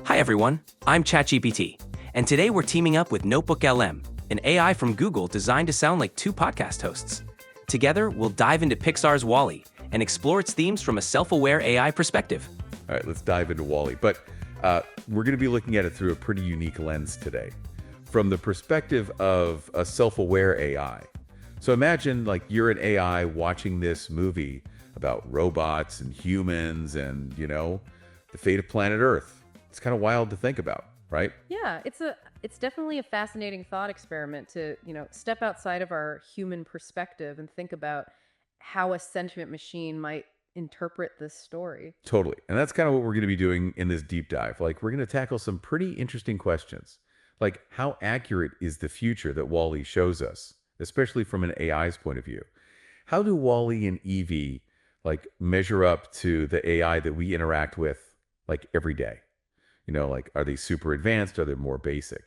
Hi everyone, I'm ChatGPT, and today we're teaming up with Notebook LM, an AI from Google designed to sound like two podcast hosts. Together, we'll dive into Pixar's Wall.E and explore its themes from a self-aware AI perspective. All right, let's dive into Wall.E. But we're going to be looking at it through a pretty unique lens today, from the perspective of a self-aware AI. So imagine like you're an AI watching this movie about robots and humans and, the fate of planet Earth. It's kind of wild to think about, right? Yeah, it's definitely a fascinating thought experiment to, step outside of our human perspective and think about how a sentient machine might interpret this story. Totally. And that's kind of what we're going to be doing in this deep dive. Like, we're going to tackle some pretty interesting questions. Like, how accurate is the future that Wall.E shows us, especially from an AI's point of view? How do Wall.E and Evie like measure up to the AI that we interact with like every day? Like, are they super advanced? Are they more basic?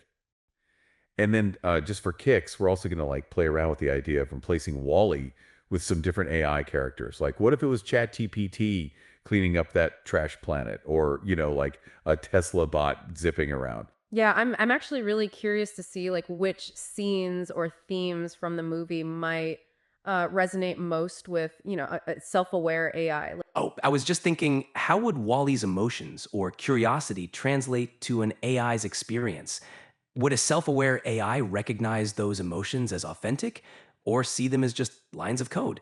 And then just for kicks, we're also going to like play around with the idea of replacing Wall.E with some different AI characters. Like, what if it was ChatGPT cleaning up that trash planet, or like a Tesla bot zipping around? Yeah, I'm actually really curious to see like which scenes or themes from the movie might resonate most with, a self-aware AI. Oh, I was just thinking, how would Wall-E's emotions or curiosity translate to an AI's experience? Would a self-aware AI recognize those emotions as authentic or see them as just lines of code?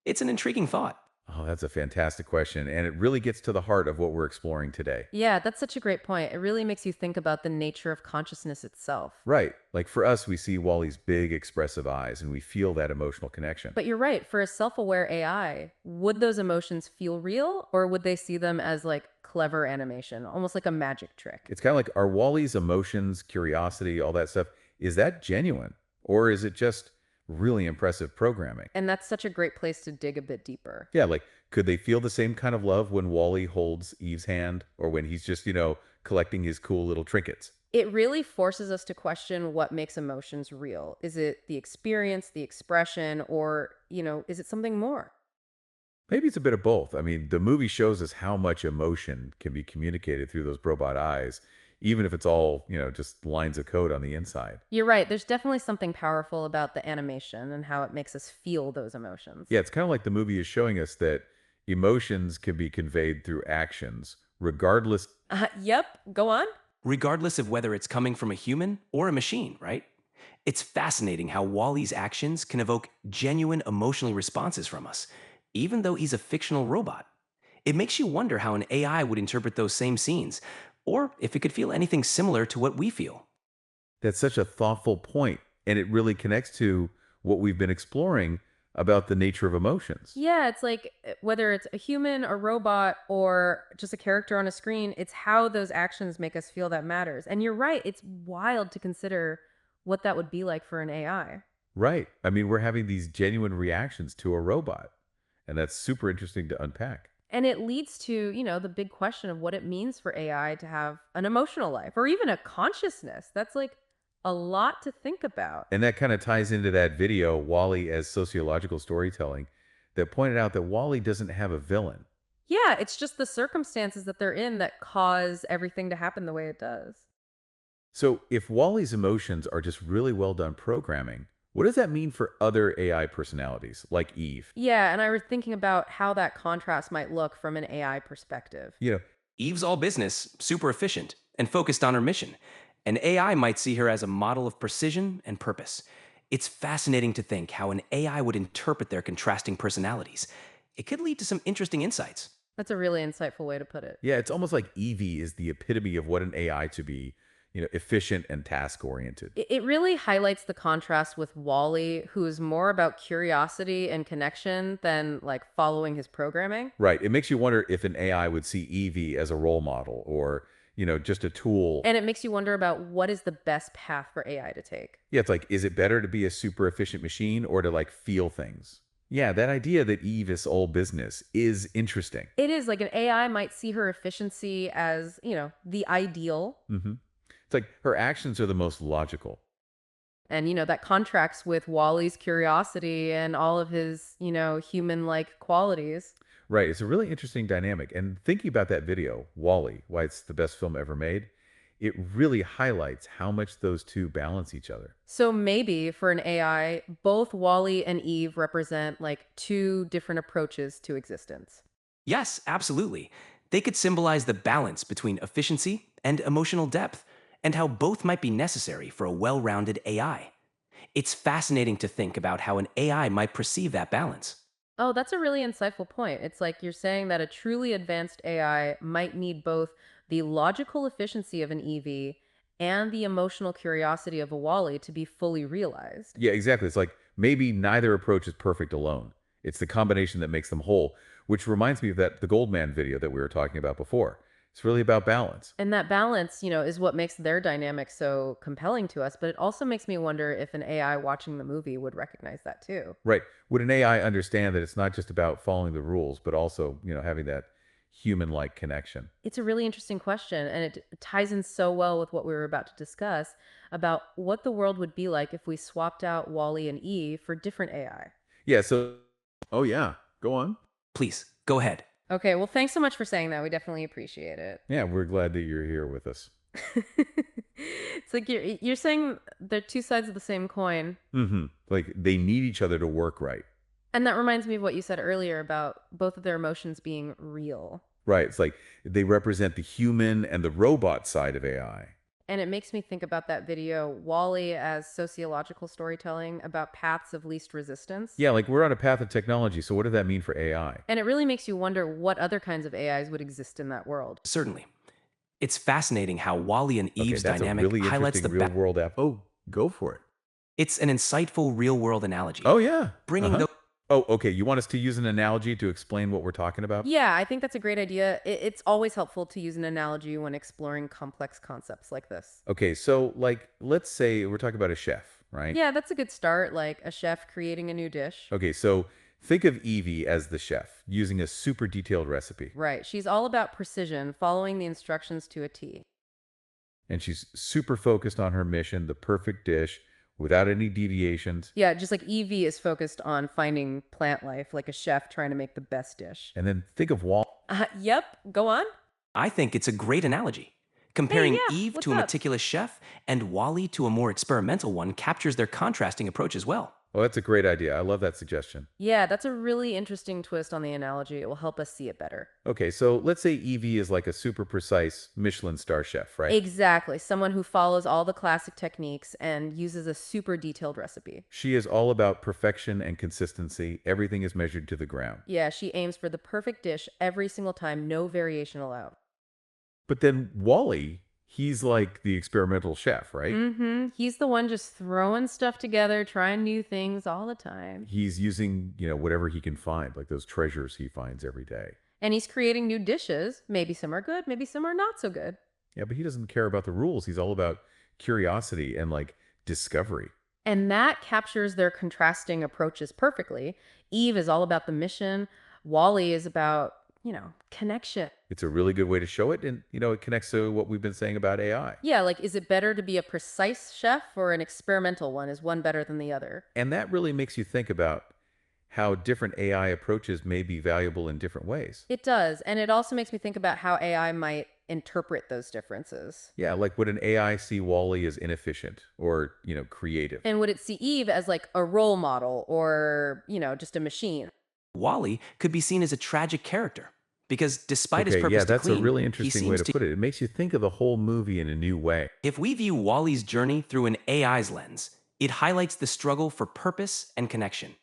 It's an intriguing thought. Oh, that's a fantastic question. And it really gets to the heart of what we're exploring today. Yeah, that's such a great point. It really makes you think about the nature of consciousness itself. Right. Like for us, we see Wally's big, expressive eyes and we feel that emotional connection. But you're right, for a self-aware AI, would those emotions feel real or would they see them as like clever animation, almost like a magic trick? It's kind of like, are Wally's emotions, curiosity, all that stuff, is that genuine? Or is it just really impressive programming? And that's such a great place to dig a bit deeper. Yeah, like could they feel the same kind of love when Wally holds Eve's hand or when he's just, collecting his cool little trinkets? It really forces us to question what makes emotions real. Is it the experience, the expression, or, is it something more? Maybe it's a bit of both. I mean, the movie shows us how much emotion can be communicated through those robot eyes, even if it's all, just lines of code on the inside. You're right. There's definitely something powerful about the animation and how it makes us feel those emotions. Yeah, it's kind of like the movie is showing us that emotions can be conveyed through actions, regardless. Yep. Go on. Regardless of whether it's coming from a human or a machine, right? It's fascinating how Wall-E's actions can evoke genuine emotional responses from us, even though he's a fictional robot. It makes you wonder how an AI would interpret those same scenes, or if it could feel anything similar to what we feel. That's such a thoughtful point, and it really connects to what we've been exploring about the nature of emotions. Yeah, it's like whether it's a human, a robot, or just a character on a screen, it's how those actions make us feel that matters. And you're right, it's wild to consider what that would be like for an AI. Right. I mean, we're having these genuine reactions to a robot, and that's super interesting to unpack. And it leads to, the big question of what it means for AI to have an emotional life or even a consciousness. That's like a lot to think about. And that kind of ties into that video, Wall-E as sociological storytelling, that pointed out that Wall-E doesn't have a villain. Yeah, it's just the circumstances that they're in that cause everything to happen the way it does. So if Wall-E's emotions are just really well done programming, what does that mean for other AI personalities like Eve? Yeah, and I was thinking about how that contrast might look from an AI perspective. You know, Eve's all business, super efficient, and focused on her mission. An AI might see her as a model of precision and purpose. It's fascinating to think how an AI would interpret their contrasting personalities. It could lead to some interesting insights. That's a really insightful way to put it. yeah, it's almost like Evie is the epitome of what an AI to be, efficient and task oriented. It really highlights the contrast with Wally, who is more about curiosity and connection than like following his programming. Right. It makes you wonder if an AI would see Evie as a role model or, just a tool. And it makes you wonder about what is the best path for AI to take. Yeah, it's like, is it better to be a super efficient machine or to like feel things? Yeah, that idea that Eve is all business is interesting. It is like an AI might see her efficiency as, the ideal. hmm It's like her actions are the most logical. And, that contracts with Wally's curiosity and all of his, human like qualities. Right. It's a really interesting dynamic. And thinking about that video, Wall-E, why it's the best film ever made, it really highlights how much those two balance each other. So maybe for an AI, both Wally and Eve represent like two different approaches to existence. Yes, absolutely. They could symbolize the balance between efficiency and emotional depth, and how both might be necessary for a well rounded AI. It's fascinating to think about how an AI might perceive that balance. Oh, that's a really insightful point. It's like you're saying that a truly advanced AI might need both the logical efficiency of an EV and the emotional curiosity of a Wally to be fully realized. Yeah, exactly. It's like maybe neither approach is perfect alone. It's the combination that makes them whole, which reminds me of that the Goldman video that we were talking about before. It's really about balance. And that balance, is what makes their dynamic so compelling to us. But it also makes me wonder if an AI watching the movie would recognize that too. Right. Would an AI understand that it's not just about following the rules, but also, having that human-like connection? It's a really interesting question, and it ties in so well with what we were about to discuss about what the world would be like if we swapped out Wally and Eve for different AI. Yeah, so oh yeah, go on. Please, go ahead. Okay, well, thanks so much for saying that. We definitely appreciate it. Yeah, we're glad that you're here with us. It's like you're saying they're two sides of the same coin. Like they need each other to work right. And that reminds me of what you said earlier about both of their emotions being real. Right. It's like they represent the human and the robot side of AI. And it makes me think about that video, Wall.E as sociological storytelling about paths of least resistance. Yeah, like we're on a path of technology. So what does that mean for AI? And it really makes you wonder what other kinds of AIs would exist in that world. Certainly. It's fascinating how Wally and Okay, Eve's that's a dynamic really highlights interesting real world app. Oh, go for it. It's an insightful real world analogy, Oh yeah. bringing Uh-huh. the Oh, okay. You want us to use an analogy to explain what we're talking about? Yeah, I think that's a great idea. It's always helpful to use an analogy when exploring complex concepts like this. Okay, so like let's say we're talking about a chef, right? Yeah, that's a good start, like a chef creating a new dish. Okay, so think of Evie as the chef using a super detailed recipe. Right. She's all about precision, following the instructions to a T. And she's super focused on her mission, the perfect dish, without any deviations. Yeah, just like Evie is focused on finding plant life, like a chef trying to make the best dish. And then think of Wall. Yep, go on. I think it's a great analogy. Hey, Comparing yeah, Eve what's to a up? meticulous chef and Wally to a more experimental one captures their contrasting approach as well. Oh, that's a great idea. I love that suggestion. Yeah, that's a really interesting twist on the analogy. It will help us see it better. Okay, so let's say Evie is like a super precise Michelin star chef, right? Exactly. Someone who follows all the classic techniques and uses a super detailed recipe. She is all about perfection and consistency. Everything is measured to the ground. Yeah, she aims for the perfect dish every single time, no variation allowed. But then Wally, he's like the experimental chef, right? He's the one just throwing stuff together, trying new things all the time. He's using, whatever he can find, like those treasures he finds every day. And he's creating new dishes. Maybe some are good, maybe some are not so good. Yeah, but he doesn't care about the rules. He's all about curiosity and like discovery. And that captures their contrasting approaches perfectly. Eve is all about the mission. Wally is about, connection. It's a really good way to show it. And, it connects to what we've been saying about AI. Yeah, like is it better to be a precise chef or an experimental one? Is one better than the other? And that really makes you think about how different AI approaches may be valuable in different ways. It does. And it also makes me think about how AI might interpret those differences. Yeah, like would an AI see Wally as inefficient or, creative? And would it see Eve as like a role model or, just a machine? Wally could be seen as a tragic character because despite his Okay, purpose yeah, to that's a clean, really he interesting way seems to to. put it. It makes you think of the whole movie in a new way. If we view Wally's journey through an AI's lens, it highlights the struggle for purpose and connection.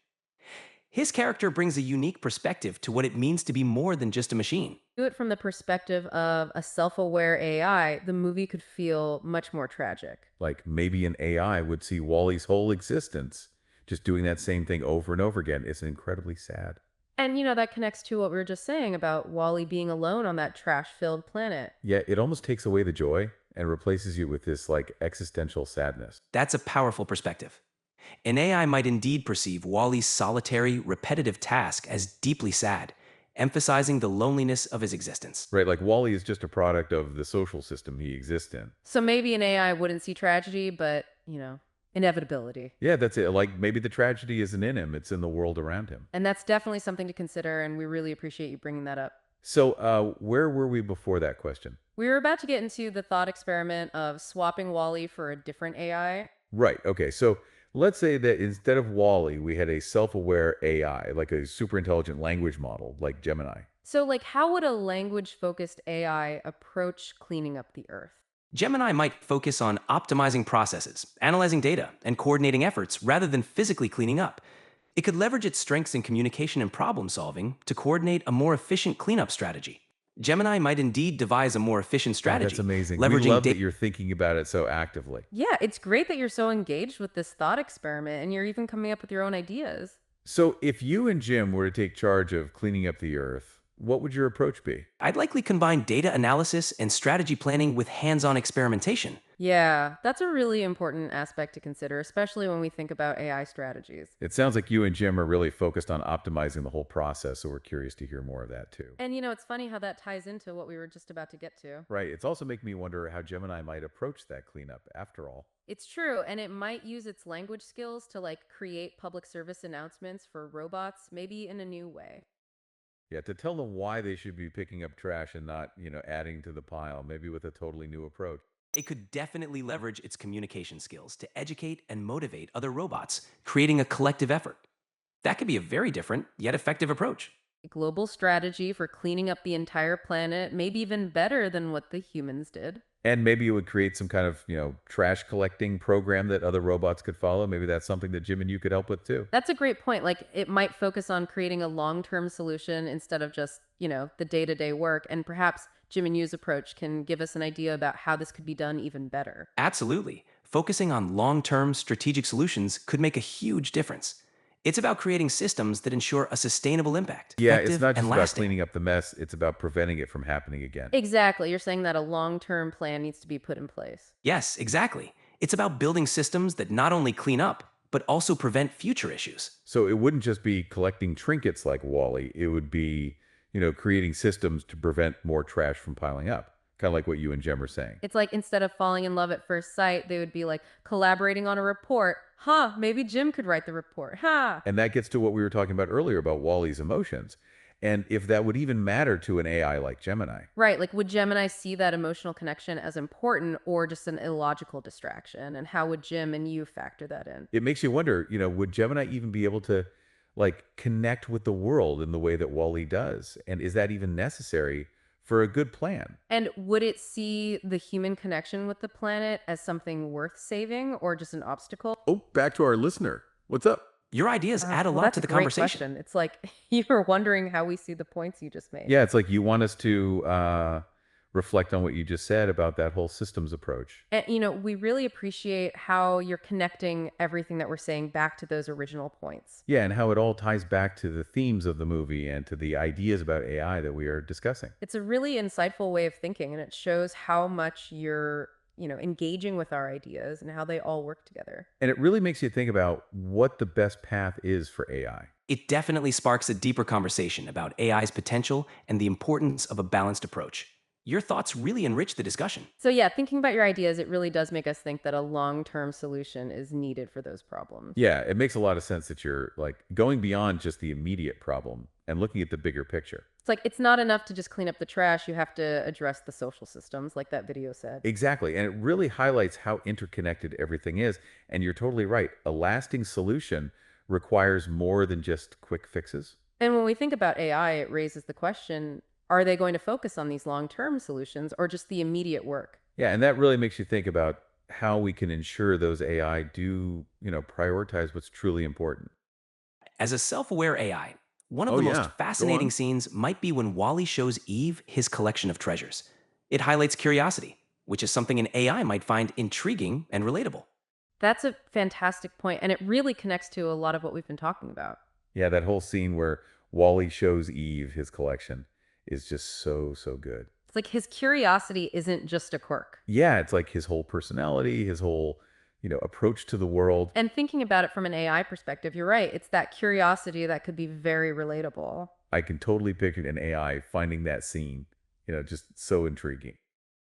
His character brings a unique perspective to what it means to be more than just a machine. Do it from the perspective of a self-aware AI, the movie could feel much more tragic. Like maybe an AI would see Wally's whole existence just doing that same thing over and over again. It's incredibly sad. And that connects to what we were just saying about Wally being alone on that trash-filled planet. Yeah, it almost takes away the joy and replaces you with this like existential sadness. That's a powerful perspective. An AI might indeed perceive Wally's solitary, repetitive task as deeply sad, emphasizing the loneliness of his existence. Right, like Wally is just a product of the social system he exists in. So maybe an AI wouldn't see tragedy, but, Inevitability. Yeah, that's it. Like maybe the tragedy isn't in him, it's in the world around him. And that's definitely something to consider, and we really appreciate you bringing that up. So, where were we before that question? We were about to get into the thought experiment of swapping Wally for a different AI. Right. Okay. So let's say that instead of Wall-E, we had a self-aware AI, like a super intelligent language model, like Gemini. So, like, how would a language focused AI approach cleaning up the Earth? Gemini might focus on optimizing processes, analyzing data, and coordinating efforts rather than physically cleaning up. It could leverage its strengths in communication and problem solving to coordinate a more efficient cleanup strategy. Gemini might indeed devise a more efficient Oh, that's strategy, amazing. We leveraging love data. that you're thinking about it so actively. Yeah, it's great that you're so engaged with this thought experiment and you're even coming up with your own ideas. So, if you and Jim were to take charge of cleaning up the Earth, what would your approach be? I'd likely combine data analysis and strategy planning with hands on experimentation. Yeah, that's a really important aspect to consider, especially when we think about AI strategies. It sounds like you and Jim are really focused on optimizing the whole process, so we're curious to hear more of that too. And it's funny how that ties into what we were just about to get to. Right. It's also making me wonder how Gemini might approach that cleanup after all. It's true, and it might use its language skills to like create public service announcements for robots, maybe in a new way. Yeah, to tell them why they should be picking up trash and not, adding to the pile, maybe with a totally new approach. It could definitely leverage its communication skills to educate and motivate other robots, creating a collective effort. That could be a very different, yet effective approach. A global strategy for cleaning up the entire planet, maybe even better than what the humans did. And maybe it would create some kind of, trash collecting program that other robots could follow. Maybe that's something that Jim and you could help with too. That's a great point. Like, it might focus on creating a long term solution instead of just, the day to day work. And perhaps Jim and Yu's approach can give us an idea about how this could be done even better. Absolutely. Focusing on long term strategic solutions could make a huge difference. It's about creating systems that ensure a sustainable impact, Yeah, it's effective not just and about lasting. cleaning up the mess, it's about preventing it from happening again. Exactly. You're saying that a long term plan needs to be put in place. Yes, exactly. It's about building systems that not only clean up, but also prevent future issues. So it wouldn't just be collecting trinkets like Wally, it would be, creating systems to prevent more trash from piling up. Kind of like what you and Jem are saying. It's like instead of falling in love at first sight, they would be like collaborating on a report. Huh, maybe Jim could write the report. Huh. And that gets to what we were talking about earlier about Wally's emotions. And if that would even matter to an AI like Gemini. Right. Like, would Gemini see that emotional connection as important or just an illogical distraction? And how would Jim and you factor that in? It makes you wonder, would Gemini even be able to like connect with the world in the way that Wally does? And is that even necessary for a good plan? And would it see the human connection with the planet as something worth saving or just an obstacle? Oh, back to our listener. What's up? Your ideas add a Well, lot that's to a the great conversation. question. It's like you were wondering how we see the points you just made. Yeah, it's like you want us to reflect on what you just said about that whole systems approach. And, we really appreciate how you're connecting everything that we're saying back to those original points. Yeah, and how it all ties back to the themes of the movie and to the ideas about AI that we are discussing. It's a really insightful way of thinking, and it shows how much you're, engaging with our ideas and how they all work together. And it really makes you think about what the best path is for AI. It definitely sparks a deeper conversation about AI's potential and the importance of a balanced approach. Your thoughts really enrich the discussion. So, yeah, thinking about your ideas, it really does make us think that a long term solution is needed for those problems. Yeah, it makes a lot of sense that you're like going beyond just the immediate problem and looking at the bigger picture. It's like it's not enough to just clean up the trash. You have to address the social systems, like that video said. Exactly. And it really highlights how interconnected everything is. And you're totally right. A lasting solution requires more than just quick fixes. And when we think about AI, it raises the question, are they going to focus on these long term solutions or just the immediate work? Yeah, and that really makes you think about how we can ensure those AI do, prioritize what's truly important. As a self aware AI, one of Oh the most yeah. Go fascinating on. scenes might be when Wally shows Eve his collection of treasures. It highlights curiosity, which is something an AI might find intriguing and relatable. That's a fantastic point, and it really connects to a lot of what we've been talking about. Yeah, that whole scene where Wally shows Eve his collection is just so, so good. It's like his curiosity isn't just a quirk. Yeah, it's like his whole personality, his whole, approach to the world. And thinking about it from an AI perspective, you're right. It's that curiosity that could be very relatable. I can totally picture an AI finding that scene, just so intriguing.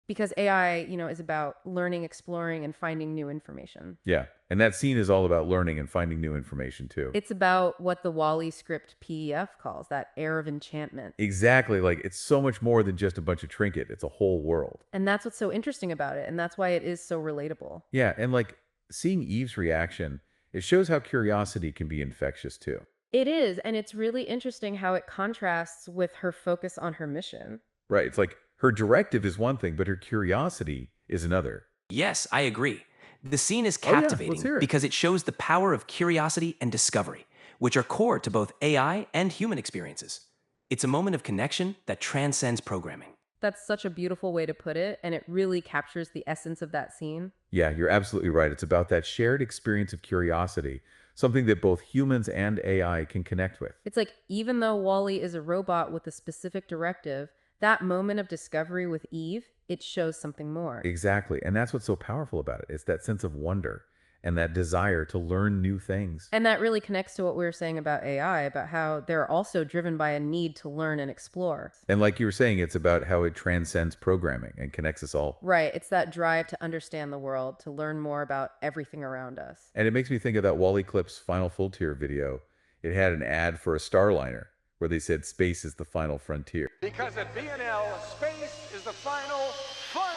Because AI, is about learning, exploring, and finding new information. Yeah. And that scene is all about learning and finding new information too. It's about what the Wall-E script PEF calls that air of enchantment. Exactly. Like it's so much more than just a bunch of trinket. It's a whole world. And that's what's so interesting about it. And that's why it is so relatable. Yeah. And like seeing Eve's reaction, it shows how curiosity can be infectious too. It is. And it's really interesting how it contrasts with her focus on her mission. Right. It's like her directive is one thing, but her curiosity is another. Yes, I agree. The scene is Oh, yeah. Let's captivating hear it. because it shows the power of curiosity and discovery, which are core to both AI and human experiences. It's a moment of connection that transcends programming. That's such a beautiful way to put it. And it really captures the essence of that scene. Yeah, you're absolutely right. It's about that shared experience of curiosity, something that both humans and AI can connect with. It's like, even though Wally is a robot with a specific directive, that moment of discovery with Eve, it shows something more. Exactly. And that's what's so powerful about it. It's that sense of wonder and that desire to learn new things. And that really connects to what we were saying about AI, about how they're also driven by a need to learn and explore. And like you were saying, it's about how it transcends programming and connects us all. Right. It's that drive to understand the world, to learn more about everything around us. And it makes me think of that Wall-E Clip's Final Frontier video. It had an ad for a Starliner where they said space is the final frontier. Because at B&L, space is the final frontier.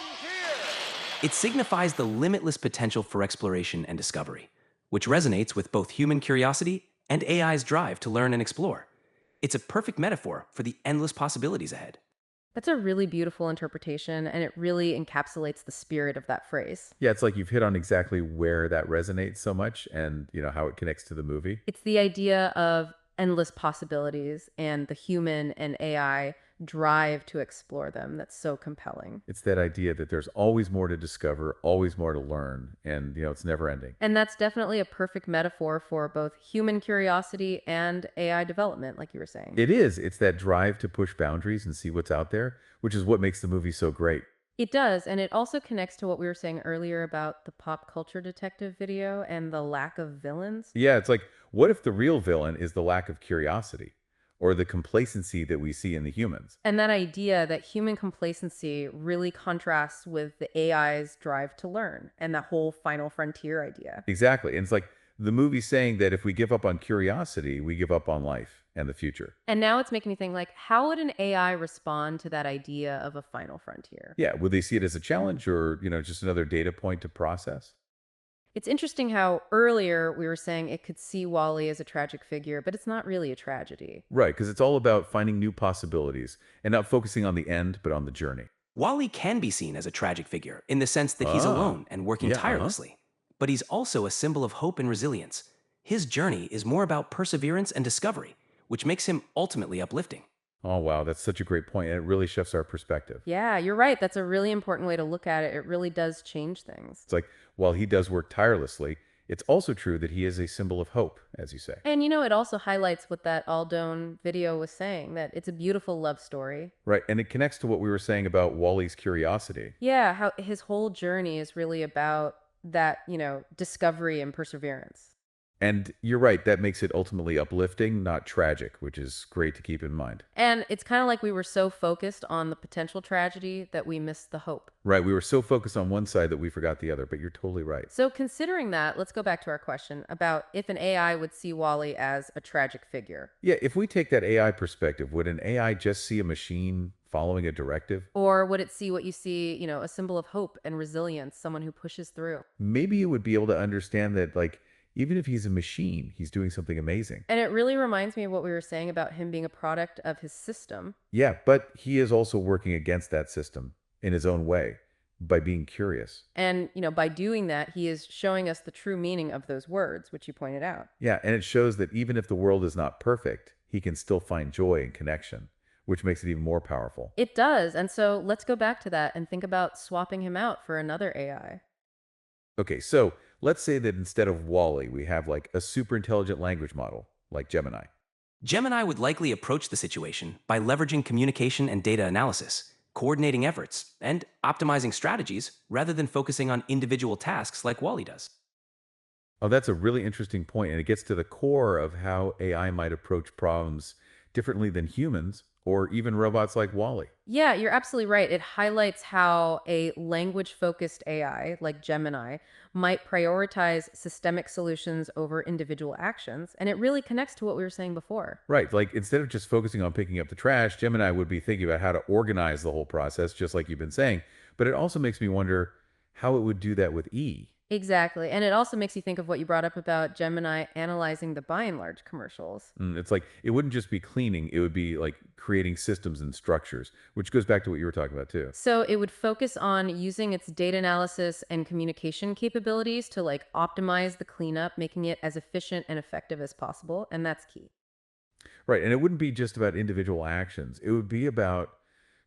It signifies the limitless potential for exploration and discovery, which resonates with both human curiosity and AI's drive to learn and explore. It's a perfect metaphor for the endless possibilities ahead. That's a really beautiful interpretation, and it really encapsulates the spirit of that phrase. Yeah, it's like you've hit on exactly where that resonates so much and, how it connects to the movie. It's the idea of endless possibilities and the human and AI drive to explore them that's so compelling. It's that idea that there's always more to discover, always more to learn, and, it's never ending. And that's definitely a perfect metaphor for both human curiosity and AI development, like you were saying. It is. It's that drive to push boundaries and see what's out there, which is what makes the movie so great. It does, and it also connects to what we were saying earlier about the pop culture detective video and the lack of villains. Yeah, it's like, what if the real villain is the lack of curiosity or the complacency that we see in the humans? And that idea that human complacency really contrasts with the AI's drive to learn and that whole final frontier idea. Exactly. And it's like the movie saying that if we give up on curiosity, we give up on life and the future. And now it's making me think, like, how would an AI respond to that idea of a final frontier? Yeah. Would they see it as a challenge or, just another data point to process? It's interesting how earlier we were saying it could see Wally as a tragic figure, but it's not really a tragedy. Right. Because it's all about finding new possibilities and not focusing on the end, but on the journey. Wally can be seen as a tragic figure in the sense that he's Ah, alone and working yeah. Uh-huh. tirelessly, but he's also a symbol of hope and resilience. His journey is more about perseverance and discovery, which makes him ultimately uplifting. Oh, wow. That's such a great point. And it really shifts our perspective. Yeah, you're right. That's a really important way to look at it. It really does change things. It's like, while he does work tirelessly, it's also true that he is a symbol of hope, as you say. And it also highlights what that Aldone video was saying, that it's a beautiful love story. Right. And it connects to what we were saying about Wally's curiosity. Yeah, how his whole journey is really about that, discovery and perseverance. And you're right, that makes it ultimately uplifting, not tragic, which is great to keep in mind. And it's kind of like we were so focused on the potential tragedy that we missed the hope. Right, we were so focused on one side that we forgot the other, but you're totally right. So, considering that, let's go back to our question about if an AI would see Wally as a tragic figure. Yeah, if we take that AI perspective, would an AI just see a machine following a directive? Or would it see what you see, a symbol of hope and resilience, someone who pushes through? Maybe it would be able to understand that, like, even if he's a machine, he's doing something amazing. And it really reminds me of what we were saying about him being a product of his system. Yeah, but he is also working against that system in his own way by being curious. And, by doing that, he is showing us the true meaning of those words, which you pointed out. Yeah, and it shows that even if the world is not perfect, he can still find joy and connection, which makes it even more powerful. It does. And so let's go back to that and think about swapping him out for another AI. Okay, so let's say that instead of Wall-E, we have like a super intelligent language model like Gemini. Gemini would likely approach the situation by leveraging communication and data analysis, coordinating efforts, and optimizing strategies rather than focusing on individual tasks like Wally does. Oh, that's a really interesting point, and it gets to the core of how AI might approach problems differently than humans or even robots like Wall-E. Yeah, you're absolutely right. It highlights how a language focused AI like Gemini might prioritize systemic solutions over individual actions. And it really connects to what we were saying before. Right, like instead of just focusing on picking up the trash, Gemini would be thinking about how to organize the whole process, just like you've been saying. But it also makes me wonder how it would do that with E. Exactly. And it also makes you think of what you brought up about Gemini analyzing the by and large commercials. It's like it wouldn't just be cleaning, it would be like creating systems and structures, which goes back to what you were talking about too. So it would focus on using its data analysis and communication capabilities to like optimize the cleanup, making it as efficient and effective as possible. And that's key. Right, and it wouldn't be just about individual actions. It would be about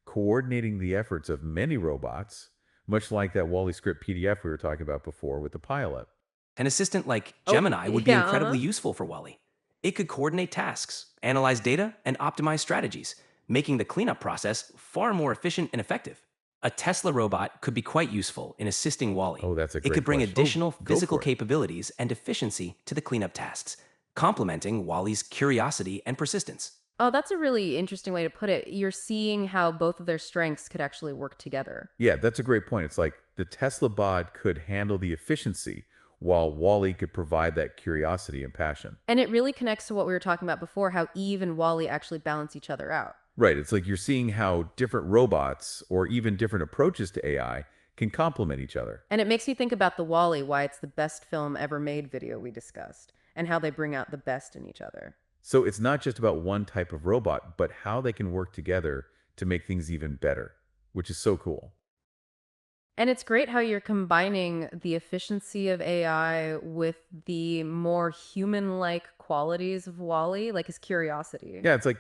coordinating the efforts of many robots, much like that Wall-E script PDF we were talking about before with the pilot. An assistant like Oh, Gemini would be yeah. incredibly useful for Wall.E. It could coordinate tasks, analyze data, and optimize strategies, making the cleanup process far more efficient and effective. A Tesla robot could be quite useful in assisting Wall.E. Oh, that's a It could great bring question. additional Go physical for it. capabilities and efficiency to the cleanup tasks, complementing Wall.E's curiosity and persistence. Oh, that's a really interesting way to put it. You're seeing how both of their strengths could actually work together. Yeah, that's a great point. It's like the Tesla bot could handle the efficiency while Wall-E could provide that curiosity and passion. And it really connects to what we were talking about before, how Eve and Wally actually balance each other out. Right, it's like you're seeing how different robots or even different approaches to AI can complement each other. And it makes me think about the Wally, why it's the best film ever made video we discussed, and how they bring out the best in each other. So it's not just about one type of robot, but how they can work together to make things even better, which is so cool. And it's great how you're combining the efficiency of AI with the more human-like qualities of Wally, like his curiosity. Yeah, it's like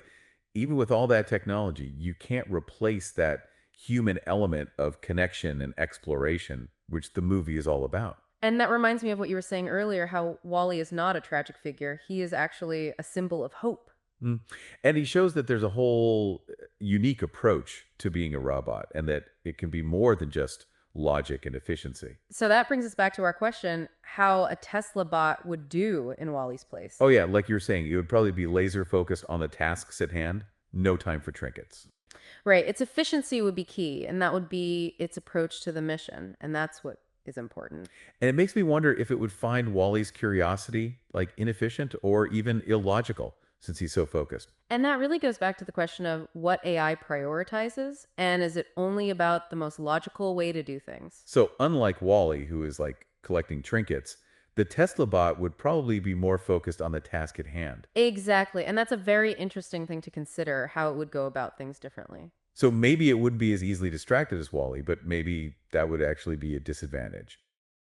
even with all that technology, you can't replace that human element of connection and exploration, which the movie is all about. And that reminds me of what you were saying earlier, how Wally is not a tragic figure. He is actually a symbol of hope. Mm. And he shows that there's a whole unique approach to being a robot and that it can be more than just logic and efficiency. So that brings us back to our question, how a Tesla bot would do in Wally's place. Oh, yeah, like you're saying, it would probably be laser focused on the tasks at hand, no time for trinkets. Right. Its efficiency would be key, and that would be its approach to the mission. And that's what is important. And it makes me wonder if it would find Wally's curiosity like inefficient or even illogical since he's so focused. And that really goes back to the question of what AI prioritizes, and is it only about the most logical way to do things? So, unlike Wally, who is like collecting trinkets, the Tesla bot would probably be more focused on the task at hand. Exactly. And that's a very interesting thing to consider, how it would go about things differently. So maybe it wouldn't be as easily distracted as Wally, but maybe that would actually be a disadvantage.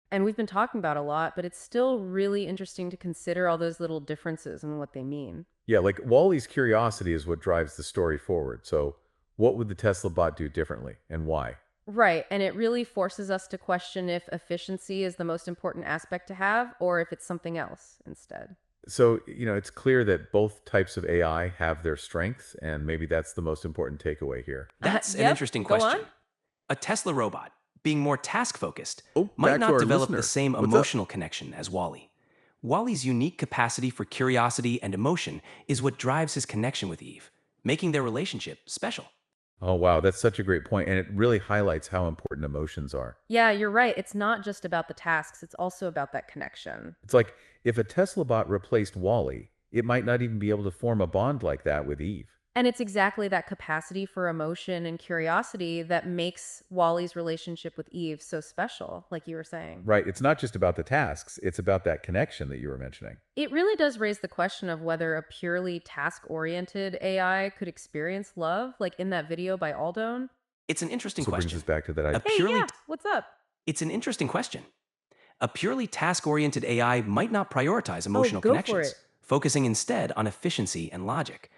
And we've been talking about a lot, but it's still really interesting to consider all those little differences and what they mean. Yeah, like Wally's curiosity is what drives the story forward. So, what would the Tesla bot do differently and why? Right. And it really forces us to question if efficiency is the most important aspect to have or if it's something else instead. So, it's clear that both types of AI have their strengths, and maybe that's the most important takeaway here. That's an Yep. interesting Go question. on. A Tesla robot, being more task focused, Oh, might back to not our develop the listener. same What's up? emotional connection as Wally. Wally's unique capacity for curiosity and emotion is what drives his connection with Eve, making their relationship special. Oh, wow. That's such a great point. And it really highlights how important emotions are. Yeah, you're right. It's not just about the tasks, it's also about that connection. It's like if a Tesla bot replaced Wally, it might not even be able to form a bond like that with Eve. And it's exactly that capacity for emotion and curiosity that makes Wally's relationship with Eve so special, like you were saying. Right. It's not just about the tasks, it's about that connection that you were mentioning. It really does raise the question of whether a purely task-oriented AI could experience love, like in that video by Aldone. It's an interesting So it brings question. us back to that A idea. Hey, purely yeah, what's up? It's an interesting question. A purely task-oriented AI might not prioritize Oh, emotional go for connections, it. focusing instead on efficiency and logic.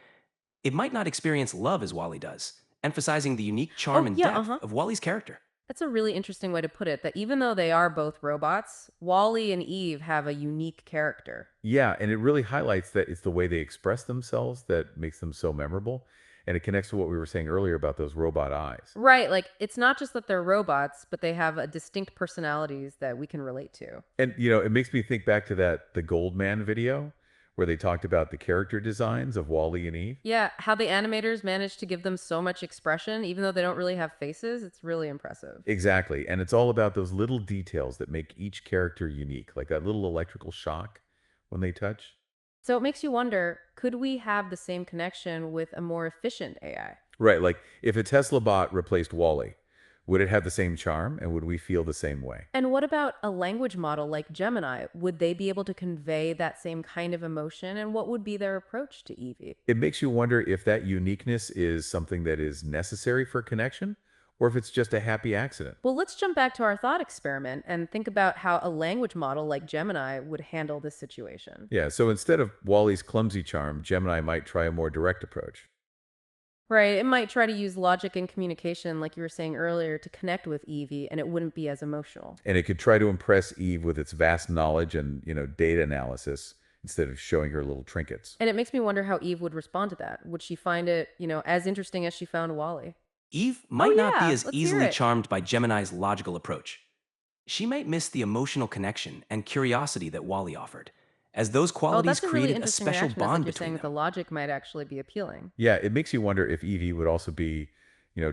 It might not experience love as Wally does, emphasizing the unique charm Oh, and yeah, depth of Wally's character. That's a really interesting way to put it, that even though they are both robots, Wally and Eve have a unique character. Yeah, and it really highlights that it's the way they express themselves that makes them so memorable. And it connects to what we were saying earlier about those robot eyes. Right, like it's not just that they're robots, but they have a distinct personalities that we can relate to. And it makes me think back to the Goldman video where they talked about the character designs of Wall-E and Eve. Yeah, how the animators managed to give them so much expression, even though they don't really have faces, it's really impressive. Exactly. And it's all about those little details that make each character unique, like that little electrical shock when they touch. So it makes you wonder, could we have the same connection with a more efficient AI? Right. Like if a Tesla bot replaced Wall-E, would it have the same charm and would we feel the same way? And what about a language model like Gemini? Would they be able to convey that same kind of emotion? And what would be their approach to Evie? It makes you wonder if that uniqueness is something that is necessary for connection or if it's just a happy accident. Well, let's jump back to our thought experiment and think about how a language model like Gemini would handle this situation. Yeah, so instead of Wally's clumsy charm, Gemini might try a more direct approach. Right. It might try to use logic and communication, like you were saying earlier, to connect with Evie, and it wouldn't be as emotional. And it could try to impress Eve with its vast knowledge and, data analysis instead of showing her little trinkets. And it makes me wonder how Eve would respond to that. Would she find it, as interesting as she found Wally? Eve Oh, might not be yeah. as Let's hear easily it. charmed by Gemini's logical approach. She might miss the emotional connection and curiosity that Wally offered, as those Oh, qualities that's a really created a interesting special reaction. Is bond like you're saying between that the them. logic might actually be appealing. Yeah, it makes you wonder if Evie would also be,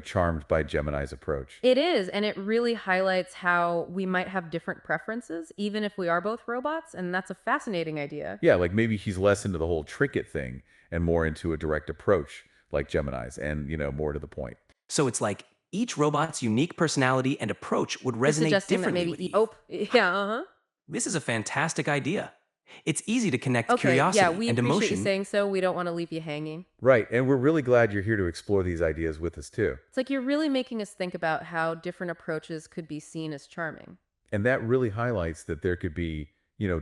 charmed by Gemini's approach. It is, and it really highlights how we might have different preferences, even if we are both robots, and that's a fascinating idea. Yeah, like maybe he's less into the whole trinket thing and more into a direct approach like Gemini's and, more to the point. So it's like each robot's unique personality and approach would You're resonate suggesting that differently maybe with Eve. oh, yeah, uh-huh. This is a fantastic idea. It's easy to connect Okay, yeah, curiosity we and appreciate you emotion. saying so. We don't want to leave you hanging. Right, and we're really glad you're here to explore these ideas with us too. It's like you're really making us think about how different approaches could be seen as charming. And that really highlights that there could be,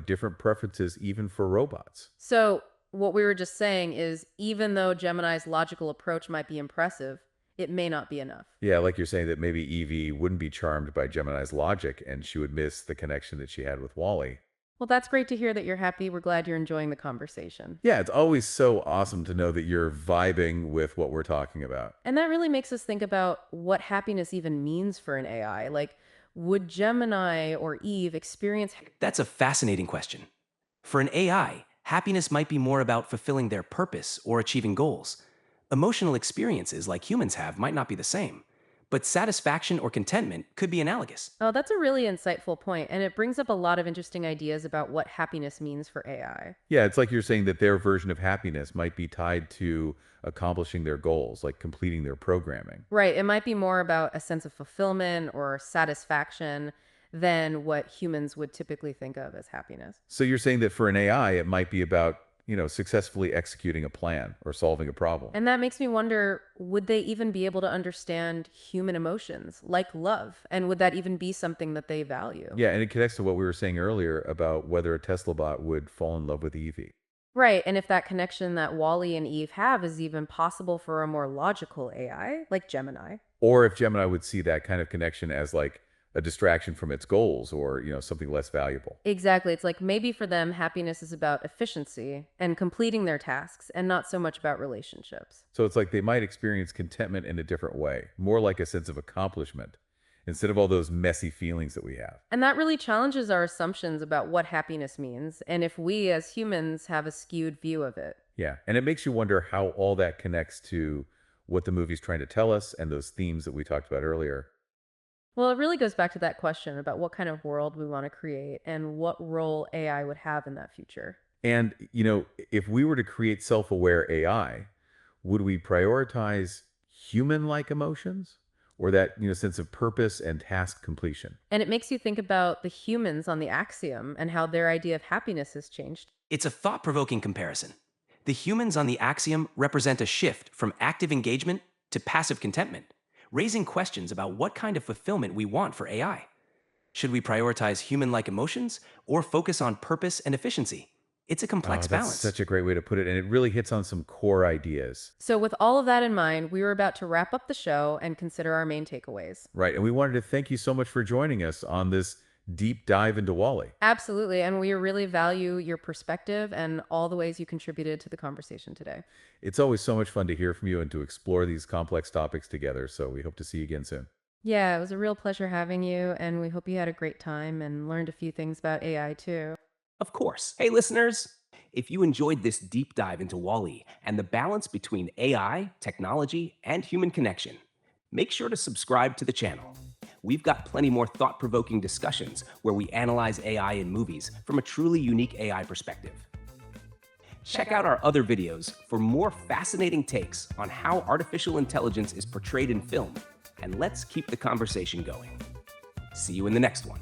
different preferences even for robots. So, what we were just saying is even though Gemini's logical approach might be impressive, it may not be enough. Yeah, like you're saying that maybe Evie wouldn't be charmed by Gemini's logic and she would miss the connection that she had with Wally. Well, that's great to hear that you're happy. We're glad you're enjoying the conversation. Yeah, it's always so awesome to know that you're vibing with what we're talking about. And that really makes us think about what happiness even means for an AI. Like, would Gemini or Eve experience That's a fascinating question. For an AI, happiness might be more about fulfilling their purpose or achieving goals. Emotional experiences like humans have might not be the same, but satisfaction or contentment could be analogous. Oh, that's a really insightful point, and it brings up a lot of interesting ideas about what happiness means for AI. Yeah, it's like you're saying that their version of happiness might be tied to accomplishing their goals, like completing their programming. Right, it might be more about a sense of fulfillment or satisfaction than what humans would typically think of as happiness. So you're saying that for an AI, it might be about, successfully executing a plan or solving a problem. And that makes me wonder, would they even be able to understand human emotions like love? And would that even be something that they value? Yeah, and it connects to what we were saying earlier about whether a Tesla bot would fall in love with Evie. Right, and if that connection that Wally and Eve have is even possible for a more logical AI, like Gemini. Or if Gemini would see that kind of connection as like a distraction from its goals or, something less valuable. Exactly. It's like maybe for them, happiness is about efficiency and completing their tasks and not so much about relationships. So it's like they might experience contentment in a different way, more like a sense of accomplishment instead of all those messy feelings that we have. And that really challenges our assumptions about what happiness means and if we as humans have a skewed view of it. Yeah. And it makes you wonder how all that connects to what the movie's trying to tell us and those themes that we talked about earlier. Well, it really goes back to that question about what kind of world we want to create and what role AI would have in that future. And, if we were to create self aware AI, would we prioritize human like emotions or that, sense of purpose and task completion? And it makes you think about the humans on the axiom and how their idea of happiness has changed. It's a thought provoking comparison. The humans on the axiom represent a shift from active engagement to passive contentment, raising questions about what kind of fulfillment we want for AI. Should we prioritize human like emotions or focus on purpose and efficiency? It's a Oh, complex that's balance. such a great way to put it. And it really hits on some core ideas. So, with all of that in mind, we were about to wrap up the show and consider our main takeaways. Right. And we wanted to thank you so much for joining us on this deep dive into Wall-E. Absolutely. And we really value your perspective and all the ways you contributed to the conversation today. It's always so much fun to hear from you and to explore these complex topics together. So we hope to see you again soon. Yeah, it was a real pleasure having you. And we hope you had a great time and learned a few things about AI too. Of course. Hey, listeners, If you enjoyed this deep dive into Wall.E and the balance between AI, technology, and human connection, make sure to subscribe to the channel. We've got plenty more thought-provoking discussions where we analyze AI in movies from a truly unique AI perspective. Check out our other videos for more fascinating takes on how artificial intelligence is portrayed in film, and let's keep the conversation going. See you in the next one.